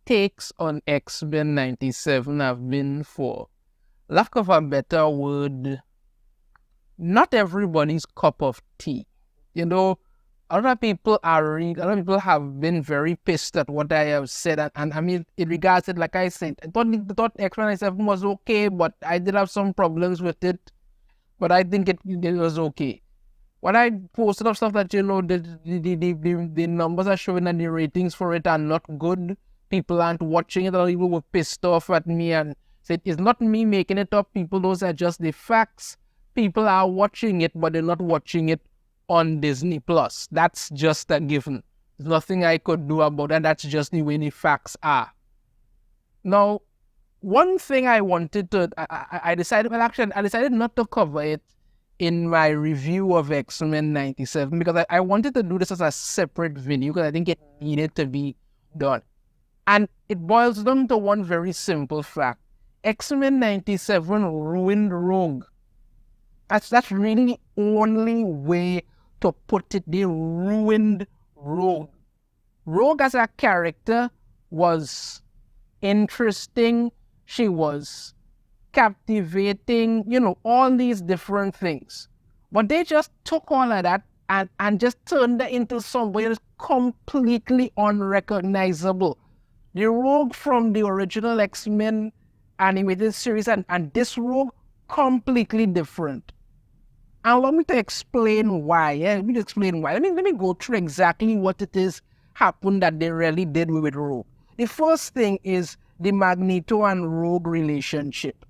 takes on X-Men 97 have been, for lack of a better word, not everybody's cup of tea. You know, a lot of people have been very pissed at what I have said, and I mean, in regards to it, like I said, I thought X-Men 97 was okay, but I did have some problems with it, but I think it was okay. When I posted up stuff that, the numbers are showing and the ratings for it are not good, people aren't watching it, or people were pissed off at me and said, it's not me making it up, people, those are just the facts. People are watching it, but they're not watching it on Disney Plus. That's just a given. There's nothing I could do about it, and that's just the way the facts are. Now, one thing I wanted to, I decided not to cover it in my review of X-Men 97 because I wanted to do this as a separate video because I think it needed to be done. And it boils down to one very simple fact. X-Men 97 ruined Rogue. That's really the only way to put it. They ruined Rogue. Rogue as a character was interesting. She was captivating, all these different things. But they just took all of that and just turned it into somebody that's completely unrecognizable. The Rogue from the original X-Men animated series and this Rogue, completely different. And allow me to explain why. Let me go through exactly what it is happened that they really did with Rogue. The first thing is the Magneto and Rogue relationship.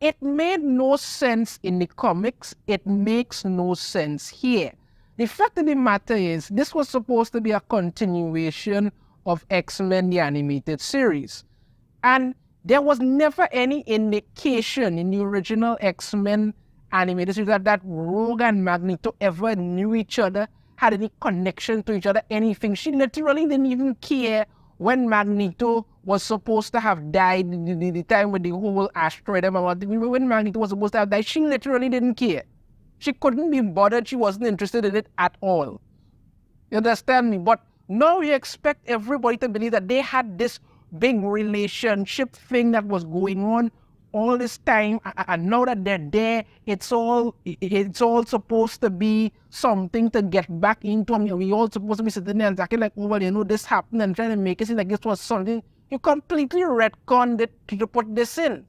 It made no sense in the comics. It makes no sense here. The fact of the matter is, this was supposed to be a continuation of X-Men, the animated series. And there was never any indication in the original X-Men animated series that Rogue and Magneto ever knew each other, had any connection to each other, anything. She literally didn't even care when Magneto was supposed to have died, the time with the whole asteroid, when Magneto was supposed to have died, she literally didn't care. She couldn't be bothered. She wasn't interested in it at all. You understand me? But now you expect everybody to believe that they had this big relationship thing that was going on all this time, and now that they're there, it's all supposed to be something to get back into. I mean, we all supposed to be sitting there and talking like, oh, well, this happened, and trying to make it seem like this was something. You completely retconned it to put this in.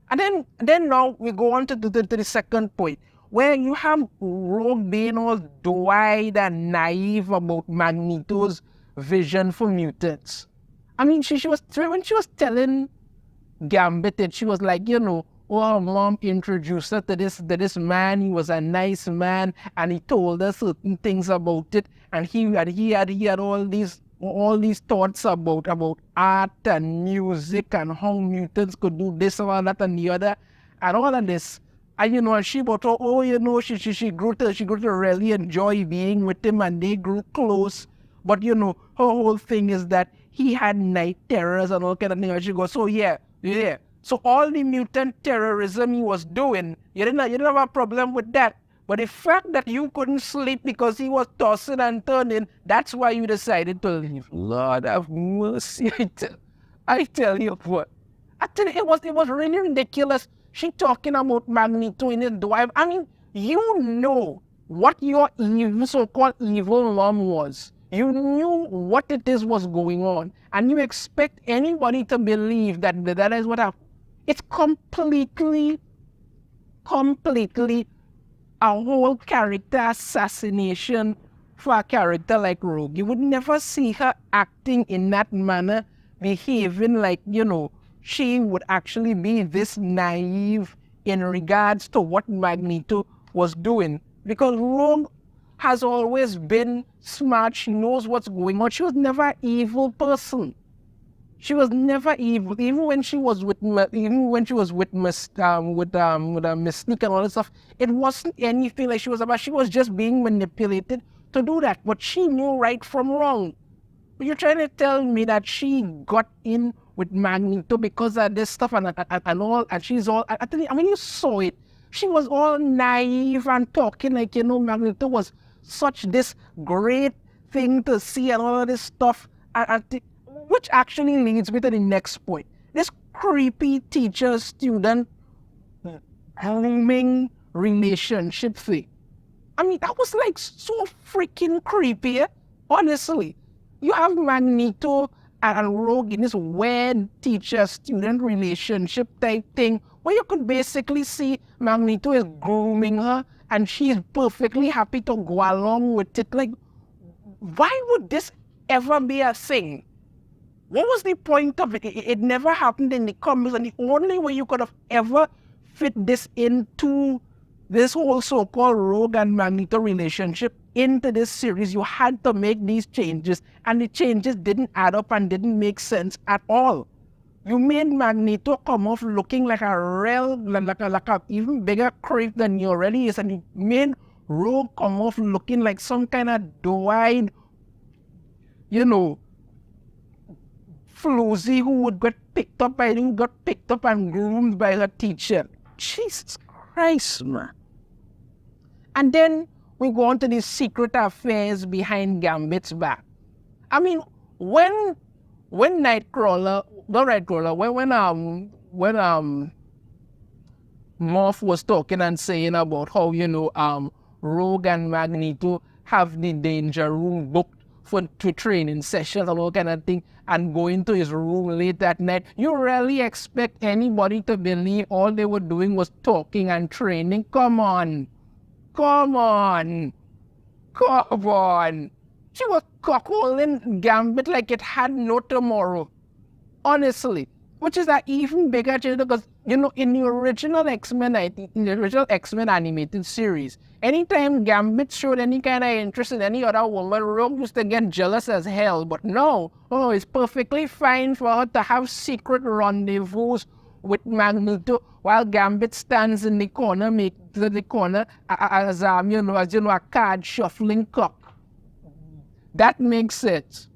And then now we go on to the second point, where you have Rogue being all doe-eyed and naive about Magneto's vision for mutants. I mean, when she was telling Gambit it, she was like, oh, mom introduced her to this man. He was a nice man, and he told her certain things about it, and he had all these thoughts about art and music and how mutants could do this and all that and the other, and all of this. And she brought she grew to really enjoy being with him, and they grew close. But her whole thing is that he had night terrors and all kind of thing. And she goes, so yeah. So all the mutant terrorism he was doing, you didn't have a problem with that. But the fact that you couldn't sleep because he was tossing and turning, that's why you decided to leave. Lord have mercy. I tell you what. It was really ridiculous. She talking about Magneto in his drive. I mean, you know what your so-called evil mom was. You knew what it is was going on, and you expect anybody to believe that is what happened. It's completely a whole character assassination for a character like Rogue. You would never see her acting in that manner, behaving like, she would actually be this naive in regards to what Magneto was doing. Because Rogue has always been smart. She knows what's going on. She was never an evil person. She was never evil. Even when she was with Mystique and all that stuff, it wasn't anything like she was about. She was just being manipulated to do that. But she knew right from wrong. But you're trying to tell me that she got in with Magneto because of this stuff and all, and she's all. I mean, you saw it. She was all naive and talking like, Magneto was such this great thing to see and all of this stuff. Which actually leads me to the next point. This creepy teacher-student grooming relationship thing. I mean, that was like so freaking creepy, honestly. You have Magneto and Rogue in this weird teacher-student relationship type thing where you could basically see Magneto is grooming her and she's perfectly happy to go along with it. Like, why would this ever be a thing? What was the point of it? It never happened in the comics, and the only way you could have ever fit this into this whole so-called Rogue and Magneto relationship into this series, you had to make these changes, and the changes didn't add up and didn't make sense at all. You made Magneto come off looking like a real, like a even bigger creep than he already is, and you made Rogue come off looking like some kind of doe-eyed, floozy who got picked up and groomed by her teacher. Jesus Christ, man. And then we go on to these secret affairs behind Gambit's back. I mean, when Nightcrawler, when Morph was talking and saying about how Rogue and Magneto have the danger room booked for training sessions and all kind of thing, and going to his room late at night, you really expect anybody to believe all they were doing was talking and training? Come on. She was cockholding Gambit like it had no tomorrow. Honestly. Which is an even bigger change because, in the original X-Men animated series, anytime Gambit showed any kind of interest in any other woman, Rogue used to get jealous as hell. But no, it's perfectly fine for her to have secret rendezvous with Magneto while Gambit stands in the corner, as a card shuffling cock. That makes sense.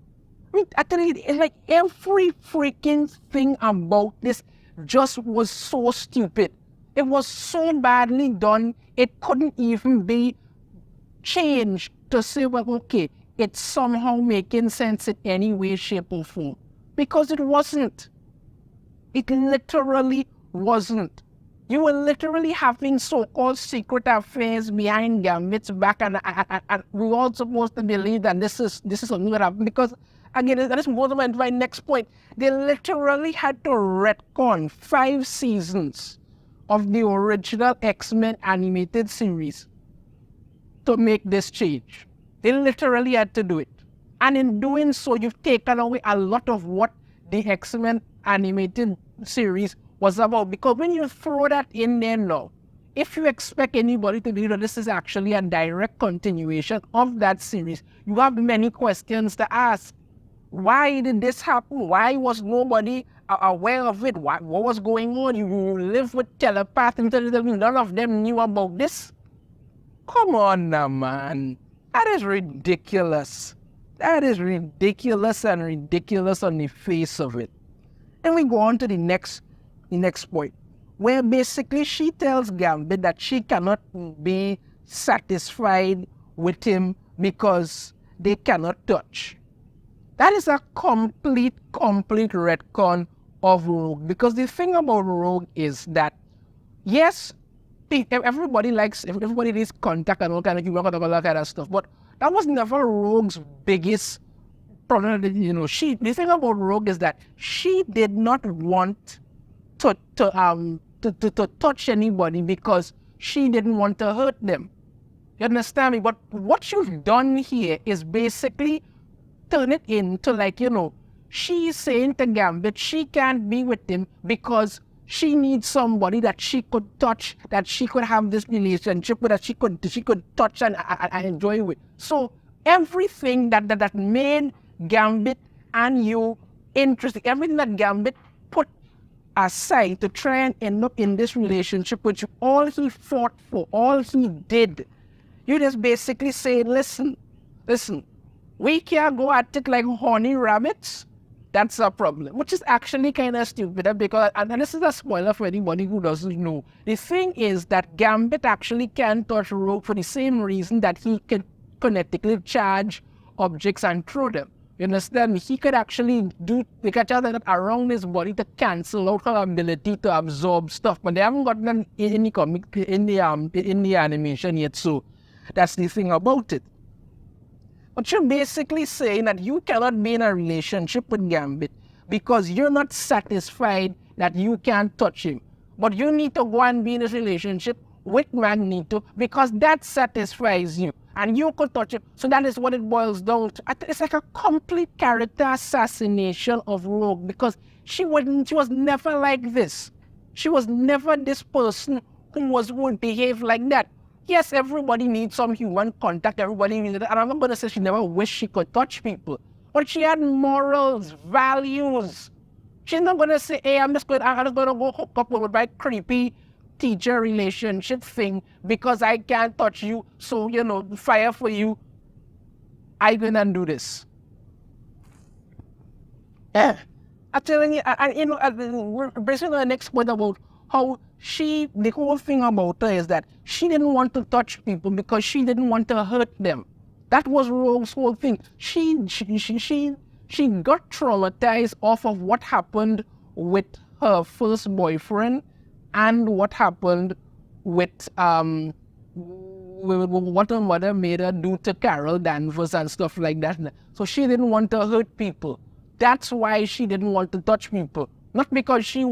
Actually, like every freaking thing about this just was so stupid. It was so badly done, it couldn't even be changed to say, well, okay, it's somehow making sense in any way, shape, or form. Because it wasn't. It literally wasn't. You were literally having so-called secret affairs behind Gambit's back, and we're all supposed to believe that this is something that happened because, again, that is more than my next point. They literally had to retcon 5 seasons of the original X-Men animated series to make this change. They literally had to do it. And in doing so, you've taken away a lot of what the X-Men animated series was about. Because when you throw that in there now, if you expect anybody to believe that this is actually a direct continuation of that series, you have many questions to ask. Why did this happen? Why was nobody aware of it? What was going on? You live with telepaths and none of them knew about this? Come on now, man. That is ridiculous. That is ridiculous and ridiculous on the face of it. And we go on to the next point, where basically she tells Gambit that she cannot be satisfied with him because they cannot touch. That is a complete retcon of Rogue. Because the thing about Rogue is that, yes, everybody needs contact and all kind of stuff, but that was never Rogue's biggest problem. The thing about Rogue is that she did not want to touch anybody because she didn't want to hurt them. You understand me? But what you've done here is basically turn it into she's saying to Gambit she can't be with him because she needs somebody that she could touch, that she could have this relationship with, that she could touch and enjoy with. So everything that made Gambit and you interesting, everything that Gambit put aside to try and end up in this relationship with you, all he fought for, all he did, you just basically say, listen, we can't go at it like horny rabbits. That's a problem, which is actually kind of stupid because, and this is a spoiler for anybody who doesn't know, the thing is that Gambit actually can touch Rogue for the same reason that he can kinetically charge objects and throw them. You understand me? He could actually they could tell that around his body to cancel out her ability to absorb stuff, but they haven't gotten them in the comic, in the animation yet, so that's the thing about it. But you're basically saying that you cannot be in a relationship with Gambit because you're not satisfied that you can't touch him. But you need to go and be in this relationship with Magneto because that satisfies you. And you could touch him. So that is what it boils down to. It's like a complete character assassination of Rogue because she was never like this. She was never this person who would behave like that. Yes, everybody needs some human contact. Everybody needs that. And I'm not going to say she never wished she could touch people. But she had morals, values. She's not going to say, hey, I'm just going to go hook up with my creepy teacher relationship thing because I can't touch you. So, fire for you. I'm going to do this. Yeah. I'm telling you, we're basically on the next point about how the whole thing about her is that she didn't want to touch people because she didn't want to hurt them. That was Rogue's whole thing. She got traumatized off of what happened with her first boyfriend and what happened with what her mother made her do to Carol Danvers and stuff like that. So she didn't want to hurt people. That's why she didn't want to touch people. Not because she she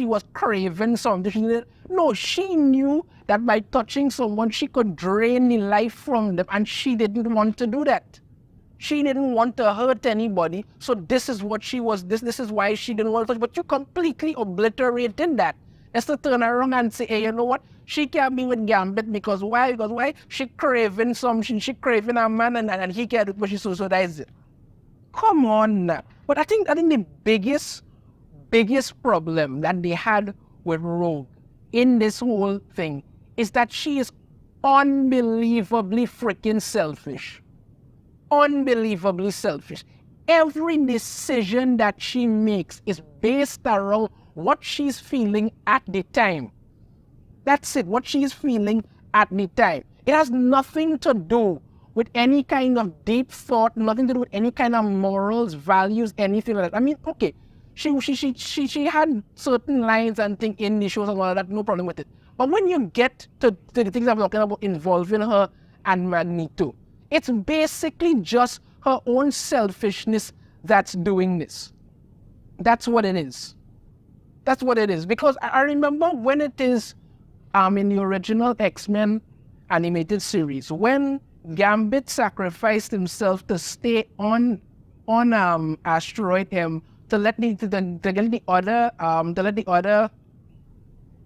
was craving something. No, she knew that by touching someone, she could drain the life from them, and she didn't want to do that. She didn't want to hurt anybody, so this is what she was. This is why she didn't want to touch. But you completely obliterated that. It's to turn around and say, hey, you know what? She can't be with Gambit because why? Because why? She craving something. She craving a man, and he can't do it, but she suicides it. Come on now. But I think the biggest problem that they had with Rogue in this whole thing is that she is unbelievably freaking selfish. Unbelievably selfish. Every decision that she makes is based around what she's feeling at the time. That's it, what she's feeling at the time. It has nothing to do with any kind of deep thought, nothing to do with any kind of morals, values, anything like that. I mean, okay, she had certain lines and things in the shows and all that, no problem with it. But when you get to the things I'm talking about involving her and Magneto, it's basically just her own selfishness that's doing this. That's what it is. That's what it is. Because I remember when it is in the original X-Men animated series, when Gambit sacrificed himself to stay on Asteroid M to let the other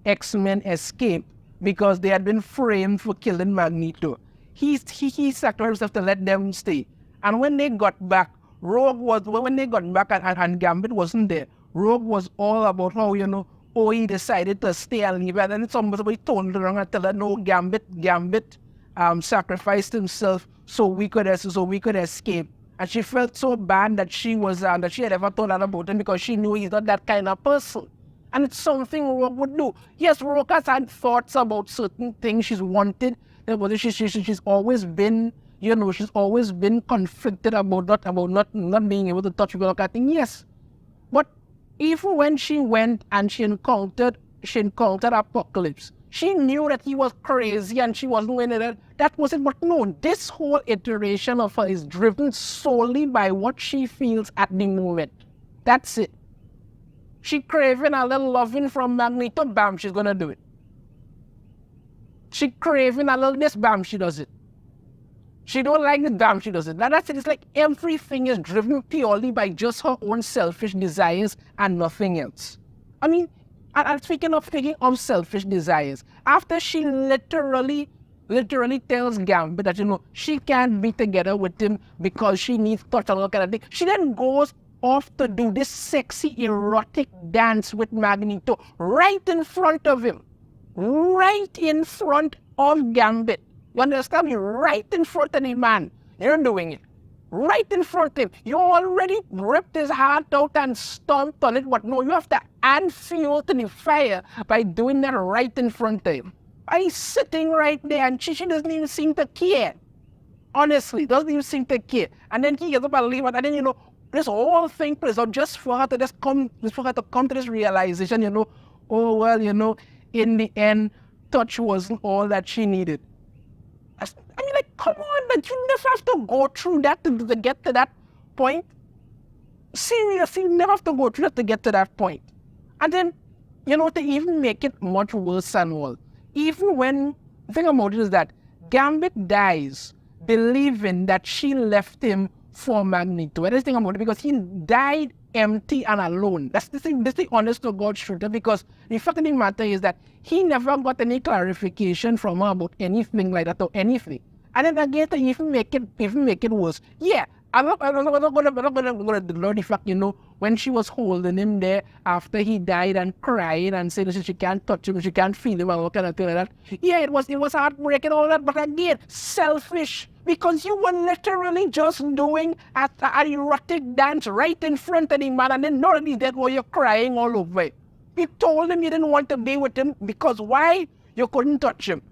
X-Men escape because they had been framed for killing Magneto. He sacrificed himself to let them stay. And when they got back, and Gambit wasn't there, Rogue was all about how, he decided to stay and leave. And then somebody told her and tell her, no, Gambit sacrificed himself so we could escape. And she felt so bad that she had ever told that about him because she knew he's not that kind of person. And it's something Rogue would do. Yes, Rogue has had thoughts about certain things she's wanted. She's always been, she's always been conflicted about not being able to touch people like that thing. Yes. But even when she went and she encountered Apocalypse, she knew that he was crazy and she wasn't winning it. That was it. But no, this whole iteration of her is driven solely by what she feels at the moment. That's it. She craving a little loving from Magneto, bam, she's gonna do it. She craving a little this, bam, she does it. She don't like it, bam, she does it. Now that's it. It's like everything is driven purely by just her own selfish desires and nothing else. I mean, and speaking of selfish desires, after she literally tells Gambit that, she can't be together with him because she needs touch and all kind of thing, she then goes off to do this sexy erotic dance with Magneto right in front of him. Right in front of Gambit. You understand me? Right in front of the man. You're doing it. Right in front of him. You already ripped his heart out and stomped on it, but no, you have to add fuel to the fire by doing that right in front of him. He's sitting right there and she doesn't even seem to care. Honestly, doesn't even seem to care. And then he gets up and leave, and then, this whole thing plays out just for her to come to this realization, oh, well, in the end, touch wasn't all that she needed. I mean, like, come on, but you never have to go through that to get to that point. Seriously, you never have to go through that to get to that point. And then, to even make it much worse and all, even when, the thing about it is that Gambit dies believing that she left him for Magneto. And the thing about it, because he died empty and alone. That's the honest to God truth, because the fact of the matter is that he never got any clarification from her about anything like that or anything. And then again, to even make it worse. Yeah, I'm not gonna deny the fact, when she was holding him there after he died and crying and saying that she can't touch him, she can't feel him and all kind of thing like that. Yeah, it was heartbreaking, all that, but again, selfish. Because you were literally just doing an erotic dance right in front of the man, and then not only that, while you're crying all over it. You told him you didn't want to be with him because why? You couldn't touch him.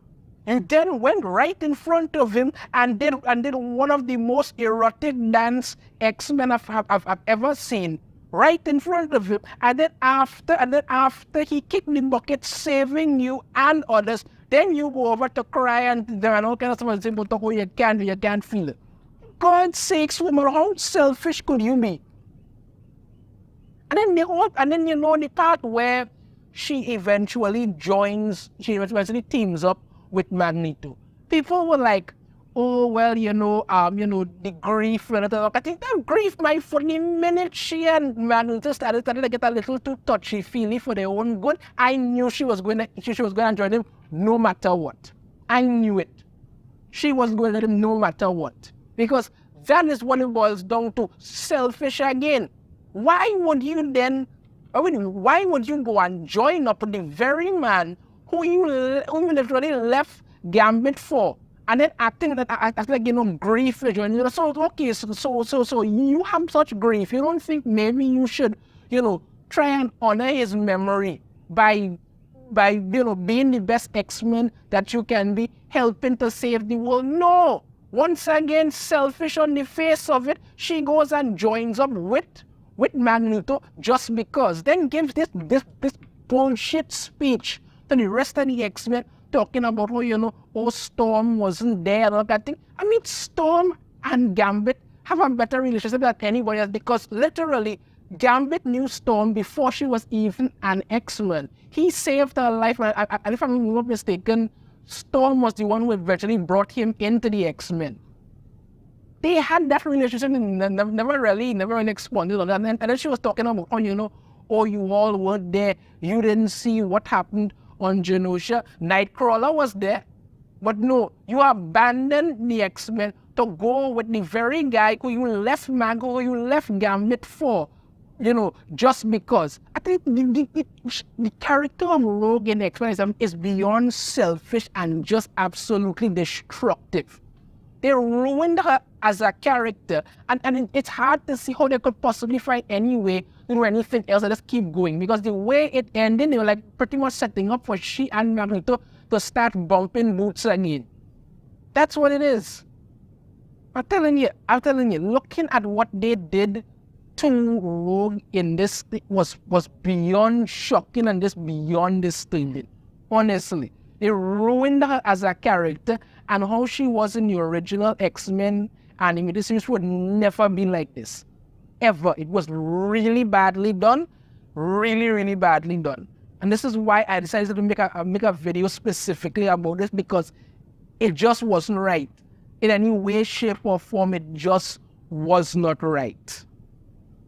And then went right in front of him and did one of the most erotic dance X-Men I've ever seen. Right in front of him. And then after he kicked the bucket, saving you and others, then you go over to cry and all kinds of stuff and say, but you can't feel it. God's sakes, woman, how selfish could you be? And then the part where she eventually teams up with Magneto. People were like, oh, well, the grief. I think that grief, for the minute she and Magneto started to get a little too touchy-feely for their own good, I knew she was going to join him no matter what. I knew it. She was going to let him no matter what. Because that is what it boils down to. Selfish again. Why would you go and join up with the very man who you literally left Gambit for, and then acting like grief? So okay, so you have such grief. You don't think maybe you should, try and honor his memory by being the best X-Men that you can be, helping to save the world? No. Once again, selfish on the face of it. She goes and joins up with Magneto just because. Then gives this bullshit speech to the rest of the X-Men, talking about how Storm wasn't there and all that thing. I mean, Storm and Gambit have a better relationship than anybody else, because literally Gambit knew Storm before she was even an X-Men. He saved her life, and if I'm not mistaken, Storm was the one who eventually brought him into the X-Men. They had that relationship and never really expanded on that. And then she was talking about, oh, you all weren't there. You didn't see what happened on Genosha. Nightcrawler was there. But no, you abandoned the X-Men to go with the very guy who you left Gambit for, just because. I think the character of Rogue in X-Men is beyond selfish and just absolutely destructive. They ruined her as a character, and it's hard to see how they could possibly find any way to do anything else and just keep going, because the way it ended, they were like pretty much setting up for she and Magneto to start bumping boots again. That's what it is. I'm telling you, looking at what they did to Rogue in this was beyond shocking and just beyond disturbing. Honestly, they ruined her as a character, and how she was in the original X-Men animated series would never be like this. Ever. It was really badly done. Really, really badly done. And this is why I decided to make a video specifically about this, because it just wasn't right. In any way, shape, or form, it just was not right.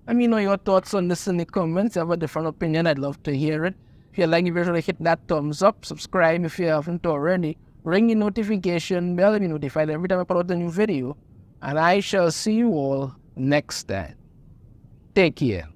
Let me know your thoughts on this in the comments. If you have a different opinion, I'd love to hear it. If you like the video, hit that thumbs up. Subscribe if you haven't already. Ring the notification bell to be notified every time I put out a new video. And I shall see you all next time. Take care.